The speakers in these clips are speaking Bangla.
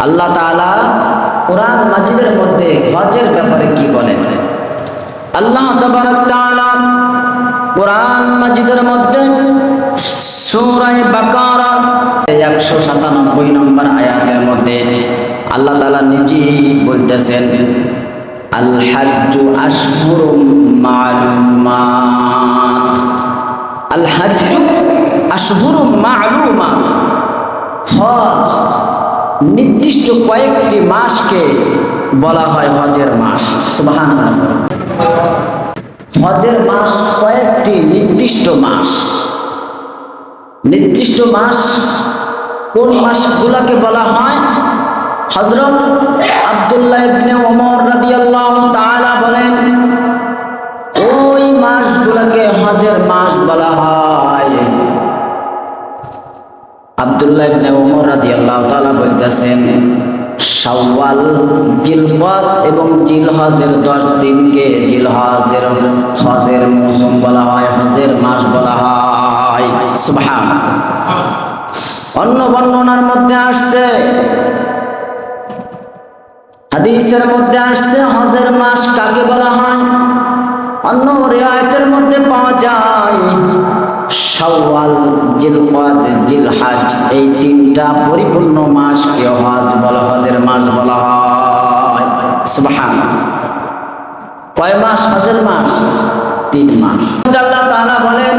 আল্লাহ তাআলা কোরআন মাজিদের মধ্যে হজের ব্যাপারে কি বলেন? আল্লাহ তাবারক তাআলা কোরআন মাজিদের মধ্যে সূরা বাকারা 197 নম্বর আয়াতের মধ্যে আল্লাহ তাআলা নিজেই বলতেছেন, আল হাজ্জু আশহুরুম মা'লুমাত। আল হাজ্জু আশহুরুম মা'লুমাত, হজ নির্দিষ্ট কয়েকটি মাসকে বলা হয় হজের মাস। সুবহানাল্লাহ। হজের মাস কয়েকটি নির্দিষ্ট মাস। নির্দিষ্ট মাস কোন মাসগুলোকে বলা হয়? হযরত আব্দুল্লাহ ইবনে ওমর রাদিয়াল্লাহু তাআলা বলেন, ওই মাসগুলোকে হজের মাস বলা হয়। আব্দুল্লাহ ইবনে ওমর রাদিয়াল্লাহু তাআলা বলতেছেন, শাওয়াল, জিলকদ এবং জিলহজের 10 দিনকে জিলহজের হজের মৌসুম বলা হয়, হজের মাস বলা হয়। সুবহানাল্লাহ। অন্য বর্ণনার মধ্যে আসছে, হাদিসের মধ্যে আসছে হজের মাস কাকে বলা হয়। অন্য রিওয়ায়াতের মধ্যে পাওয়া যায় শাওয়াল, জিলকদ, জিলহজ, এই তিনটা পরিপূর্ণ মাসকে হজ বলা, হজের মাস বলা হয়। সুবহানাল্লাহ। কয় মাস হজের মাস? 3 মাস। আল্লাহ তাআলা বলেন,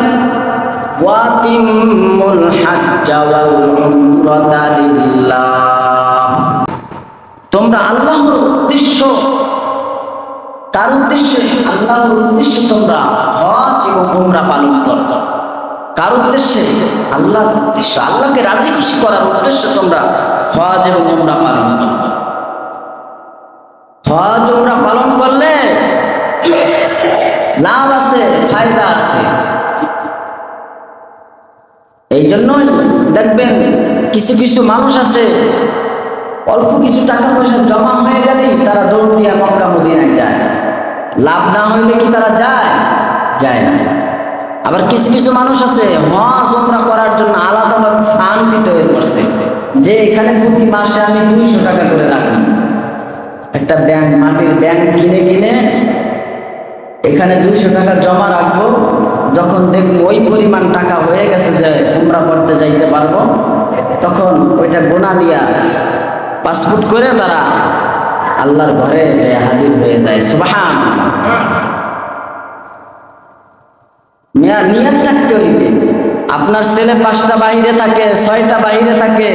ওয়াতিমুল হাজ্জা ওয়াল উমরাতা লিল্লাহ। তোমরা আল্লাহর উদ্দেশ্য, কার উদ্দেশ্যে? আল্লাহর উদ্দেশ্যে তোমরা হজ এবং উমরা পালন করো। কার উদ্দেশ্যে? আল্লাহর উদ্দেশ্য, আল্লাহকে রাজি খুশি করার উদ্দেশ্যে তোমরা হজ এবং উমরা পালন করো। হজ উমরা পালন করলে লাভ আছে, ফায়দা আছে। এই জন্যই দেখবেন কিছু কিছু মানুষ আছে, অল্প কিছু টাকা পয়সা জমা হয়ে গেলেই তারা দৌড় দিয়ে মক্কা মদিনায় যায়। লাভ না হইলে কি তারা যায়? যায় না। আবার কিছু কিছু মানুষ আছে হজ উমরা করার জন্য আলাদাভাবে ফান্ড তৈরি করছে, যে এখানে প্রতি মাসে আমি 200 টাকা করে রাখি। একটা ব্যাংক, মাটির ব্যাংক কিনে কিনে এখানে 200 টাকা জমা রাখবো, যখন দেখবো ওই পরিমাণ টাকা হয়ে গেছে যে উমরা করতে যাইতে পারবো, তখন ওইটা গোনা দিয়া পাসপোর্ট করে তারা আল্লাহর ঘরে যায়, হাজির হয়ে যায়। সুবহানাল্লাহ। নিয়ত থাকতে হইবে। আপনার ছেলে 5টা বাহিরে থাকে, 6টা বাহিরে থাকে,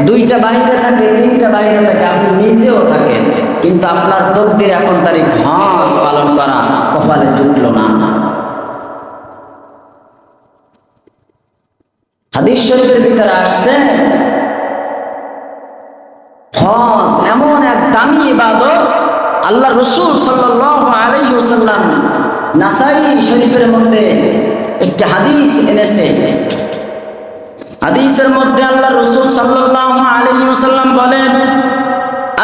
2টা বাহিরে থাকে, 3টা বাহিরে থাকে, আপনি নিজেও থাকেন, কিন্তু আপনার তকদির এখন তারিখ হজ পালন করা কপালে জুটলো না। হাদিস শরীফের ভিতরে আসছে, হজ এমন এক দামি ইবাদত, আল্লাহ রাসূল সাল্লাল্লাহু আলাইহি ওয়াসাল্লাম নাসাই শরীফের মধ্যে একটি হাদিস এনেছে। হাদিসের মধ্যে আল্লাহ রাসূল সাল্লাল্লাহু আলাইহি ওয়াসাল্লাম বলেন,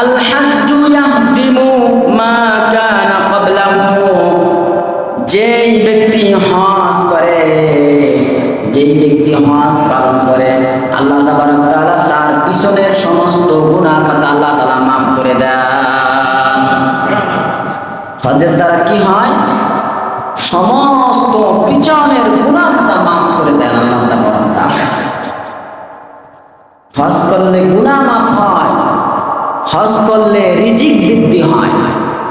আল হাজ্জু ইয়াহদিমু মা কানা ক্বাবলাহু। যেই ব্যক্তি হজ করে, যেই ব্যক্তি হজ পালন করে, আল্লাহ তাবারক তাআলা তার পিছনের সমস্ত গুনাহ খাতা আল্লাহ তাআলা মাফ করে দেন। হজের দ্বারা কি হয়? সমস্ত পিছনের গুনাহ খাতা মাফ করে দেন আল্লাহ তাবারক তাআলা। হজ করলে গুনাহ মাফ হয়, হজ করলে রিজিক বৃদ্ধি হয়।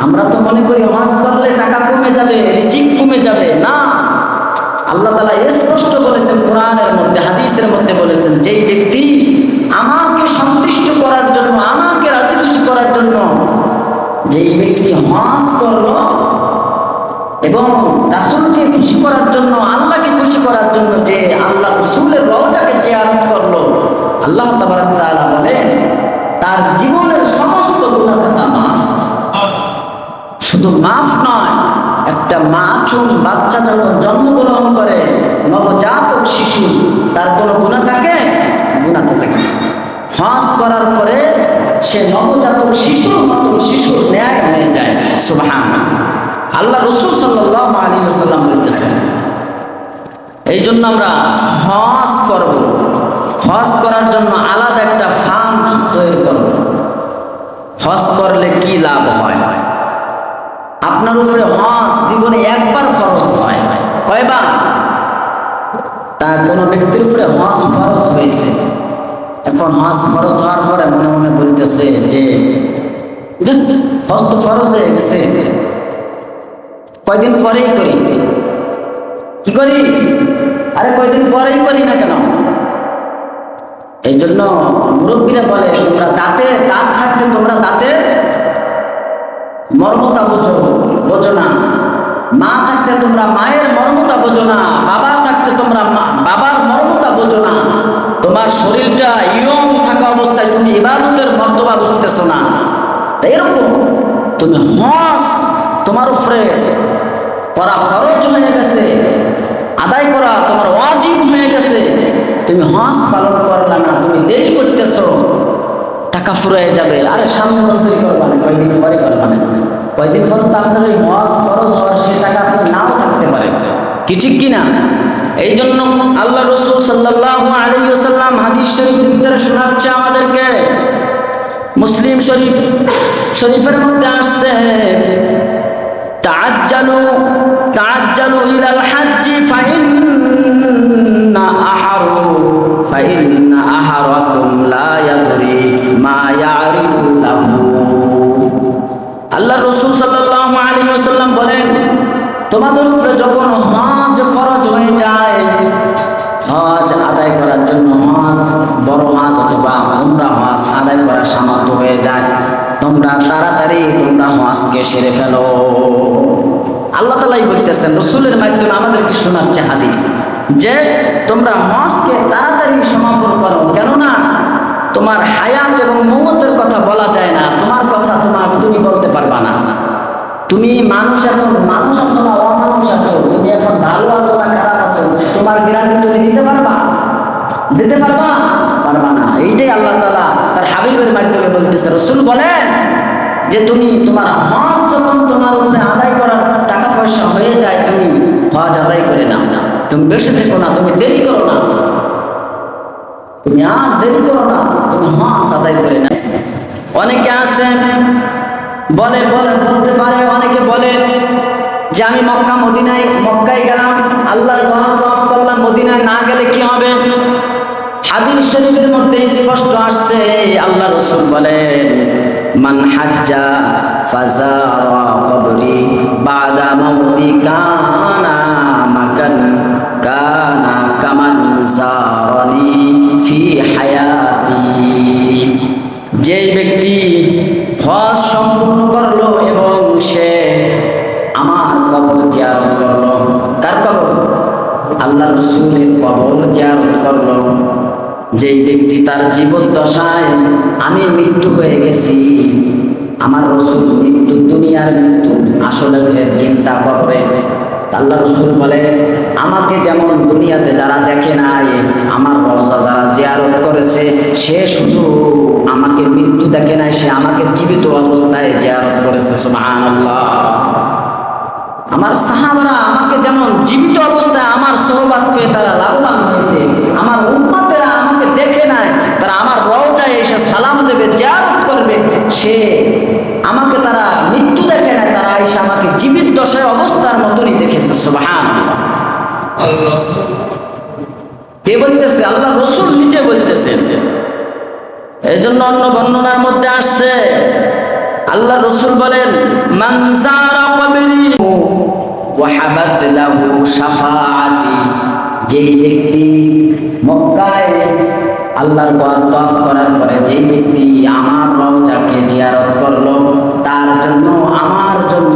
আমরা তো মনে করি হজ করলে টাকা কমে যাবে, রিজিক কমে যাবে। না, আল্লাহ তাআলা স্পষ্ট বলেছেন কোরআনের মধ্যে, হাদিসের মধ্যে বলেছেন, যেই ব্যক্তি আমাকে সন্তুষ্ট করার জন্য, আমাকে রাজি খুশি করার জন্য যেই ব্যক্তি হজ করলো এবং রাসূলকে খুশি করার জন্য, আল্লাহকে খুশি করার জন্য যে আল্লাহ রাসূলের রওজাকে জিয়ারত করলো, আল্লাহ তাবারক তাআলা বলেন তার জীবনের সমস্ত গুনাহ খাতা মাফ। শুধু মাফ নয়, একটা মাসুম বাচ্চা যখন জন্মগ্রহণ করে, নবজাতক শিশু, তার কোনো গুনাহ থাকে? গুনাহ থাকে না। হজ করার পরে সে নবজাতক শিশুর মতো শিশুর ন্যায় হয়ে যায়। সুবহানাল্লাহ। আল্লাহ রাসূল সাল্লাল্লাহু আলাইহি ওয়াসাল্লাম বলতেছেন, এই জন্য আমরা হজ করব, হজ করার জন্য আলাদা একটা ফান্ড তৈরি করব। করলে কি লাভ হয়? আপনার উপরে হজ জীবনে একবার ফরজ হয়, কয়বার? তা কোনো ব্যক্তির উপরে হজ ফরজ হয়েছে, এখন হজ ফরজ হওয়ার পরে মনে মনে বলতেছে যে হজ তো ফরজ হয়ে গেছে, কয়দিন পরেই করি, কি করি, আরে কয়দিন পরেই করি না কেন? এই জন্য মুরব্বীরা বলে তোমরা দাঁত থাকতে তোমরা দাঁতের মর্মতা বোঝো না, মা থাকতে তোমরা মায়ের মর্মতা বোঝো না, বাবা থাকতে তোমরা বাবার মর্মতা বোঝো না, তোমার শরীরটা ইয়ং থাকা অবস্থায় তুমি ইবাদতের মর্তবা বুঝতেছো না। তাই এরকম তুমি হজ তোমার উপরে করা ফরজ হয়ে গেছে, আদায় করা তোমার ওয়াজিব হয়ে গেছে, তুমি হজ পালন করলা না, তুমি দেরি করতেছো, টাকা ফুরিয়ে যাবে, আরে সামনে বছরই করবা না, কয়দিন পরে করবা না, কয়দিন পরে তো আপনার এই হজ ফরজ হওয়ার সে টাকা আপনি নাও থাকতে পারে, কি ঠিক কিনা? এই জন্য আল্লাহ রাসূল সাল্লাল্লাহু আলাইহি ওয়াসাল্লাম হাদিস শরীফের ভিতরে শোনাচ্ছে আমাদেরকে, মুসলিম শরীফের মধ্যে আসছে তাআজ্জালু ইলাল হাজ্জি ফাইন্না আহারাকুম লা ইয়াদরি মা ইয়ারিদু লাহু। আল্লাহ রাসূল সাল্লাল্লাহু আলাইহি ওয়াসাল্লাম বলেন, তোমাদের উপরে যখন হজ ফরজ হয়ে যায়, হজ আদায় করার জন্য হজ বড় হজ অথবা উমরা হজ আদায় করার সামর্থ্য হয়ে যায়, তোমরা তাড়াতাড়ি তোমরা হজকে সেরে ফেলো। আল্লাহ তাআলাই বলতেছেন, রাসূলের মাধ্যমে আমাদেরকে শোনাচ্ছে হাদিস, যে তোমরা হজকে তাড়াতাড়ি সমাপন করো, কেননা তোমার হায়াত এবং মওতের কথা বলা যায় না, তোমার কথা তুমি বলতে পারবা না, তুমি মানুষ আছো না অমানুষ আছো, তুমি এখন ভালো আছো না খারাপ আছো, তোমার গ্যারান্টি তুমি দিতে পারবা না। এইটাই আল্লাহ তাআলা তার হাবিবের মাধ্যমে বলতেছে। রাসূল বলেন যে তুমি তোমার হজ যখন তোমার উপরে আদায় করার টাকা পয়সা হয়ে যায়, তুমি হজ আদায় করে নাও, তুমি বেশি থেকো না, তুমি দেরি করো না, তুমি আর দেরি করো না, তুমি হজ আদায় করে নাও। অনেকে আছে বলতে পারে, অনেকে বলে যে আমি মক্কায় গেলাম, আল্লাহর ওয়াদা করলাম, মদিনায় না গেলে কি হবে? হাদিস শরীফের মধ্যে স্পষ্ট আসছে, আল্লাহ রাসূল বলেন, মান হাজ্জা ফাজারা কবরি বাদা মাউতি কানা কামান জারানি ফি হায়াতি। যে ব্যক্তি হজ সম্পূর্ণ করলো এবং সে আমার কবর জিয়ারত করলো, কার কবর? আল্লাহ রাসূলের কবর জিয়ারত করলো। যে ব্যক্তি তার জীবন দশায় আমি মৃত্যু হয়ে গেছি, আমার রাসূল মৃত্যু, দুনিয়ার মৃত্যু আসলে সে চিন্তা করবে। আল্লাহ রাসূল বলে, আমাকে যেমন দুনিয়াতে যারা দেখে নাই, আমার রওজা যারা জিয়ারত করেছে, সে শুধু আমাকে মৃত্যু দেখে নাই, সে আমাকে জীবিত অবস্থায় জিয়ারত করেছে। সুবহানাল্লাহ। আমার সাহাবারা আমাকে যেমন জীবিত অবস্থায় আমার সোহবত পেয়ে তারা লাভবান হয়েছে, আমার উম্মতেরা আমাকে দেখে নাই, তারা আমার রওজায় এসে সালাম দেবে, জিয়ারত করবে, সে আমাকে তারা মৃত্যু দেখে নাই, তারা এসে আমাকে জীবিত দশায় অবস্থার মতনই দেখেছে। সুবহানাল্লাহ। কে বলতেছে? আল্লাহ রাসূল নিজে বলতেছে। এই জন্য অন্য বর্ণনার মধ্যে আসছে, আল্লাহ রাসূল বলেন, মান যারা কবরি ওয়া হাবাত লাহু শাফাআতি। যে ব্যক্তি মক্কায় আল্লাহর ঘর তওয়াফ করার পরে যে ব্যক্তি আমার রওজাকে জিয়ারত করলো, তার জন্য আমার জন্য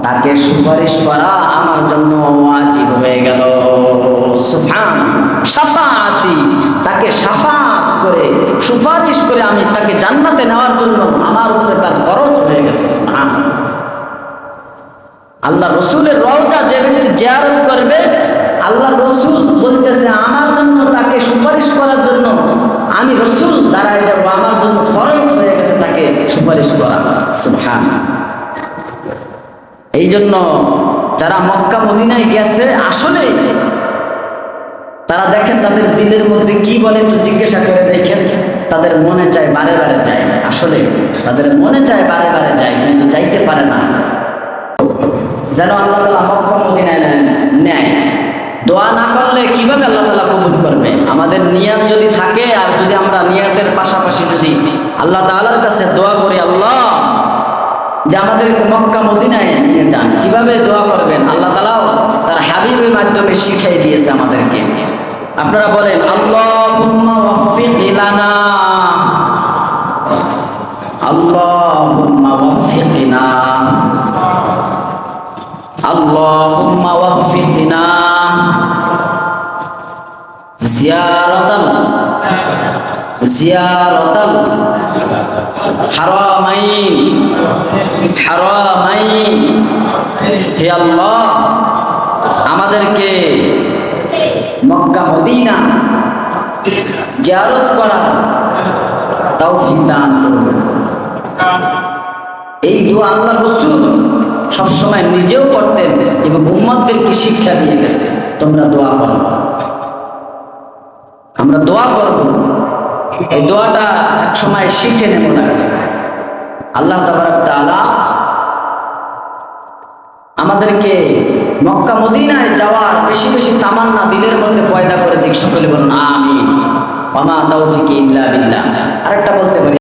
তাকে সুপারিশ করা আমার জন্য ওয়াজিব হয়ে গেল। সুবহান শাফাআতি, তাকে শাফাআত করে সুপারিশ করে আমি তাকে জান্নাতে নেওয়ার জন্য আমার উপরে তার ফরজ হয়ে গেছে। সুবহান। আল্লাহ রাসূলের রওজা যে ব্যক্তি জিয়ারত করবে, আল্লাহ রাসূল বলতেছে আমার জন্য তাকে সুপারিশ করার জন্য আমি রাসূল দাঁড়ায় যাব, আমার জন্য ফরজ হয়ে গেছে তাকে সুপারিশ করা। সুবহান। এই জন্য যারা মক্কা মদিনায় গেছে, আসলে তারা দেখেন তাদের দিলের মধ্যে কি বলে, একটু জিজ্ঞাসা করে দেখেন, তাদের মনে চায় বারে বারে যায়। আসলে তাদের মনে চায় বারে বারে যায়, কিন্তু যাইতে পারে না। যেন আল্লাহ তাআলা মক্কা মদিনায় নেয়। দোয়া না করলে কিভাবে আল্লাহ তাআলা কবুল করবে? আমাদের নিয়ত যদি থাকে, আর যদি আমরা নিয়তের পাশাপাশি যদি আল্লাহ তাআলার কাছে দোয়া করি, আল্লাহ যে আমাদেরকে মক্কা মদিনায় নিয়ে যান, কিভাবে দোয়া করবেন আল্লাহ তাআলাও তার হাবিবের মাধ্যমে শিখিয়ে দিয়েছে আমাদেরকে। আপনারা বলেন, আল্লাহুম্মা ওয়াফিক লানা, আল্লাহুম্মা ওয়াফিকনা, আল্লাহুম্মা ওয়াফিকনা জিয়ারাতাল হারামাইন। হে আল্লাহ, আমাদেরকে মক্কা মদিনা জিয়ারত করার তৌফিক দান করুন। এই দোয়া আল্লাহর রাসূল সবসময় নিজেও করতেন এবং উম্মতদেরকে শিক্ষা দিয়ে গেছে, তোমরা দোয়া করো। আমরা দোয়া করব, এই দোয়াটা এক সময় শিখে নেব না। আল্লাহ তাবারক তাআলা আমাদেরকে মক্কা মদিনায় যাওয়ার বেশি বেশি তামান্না দিলের মধ্যে পয়দা করে দিক। সকলে বলুন আমিন। ওয়া মা তাওফিকি ইল্লা বিল্লাহ। আরেকটা বলতে পারি।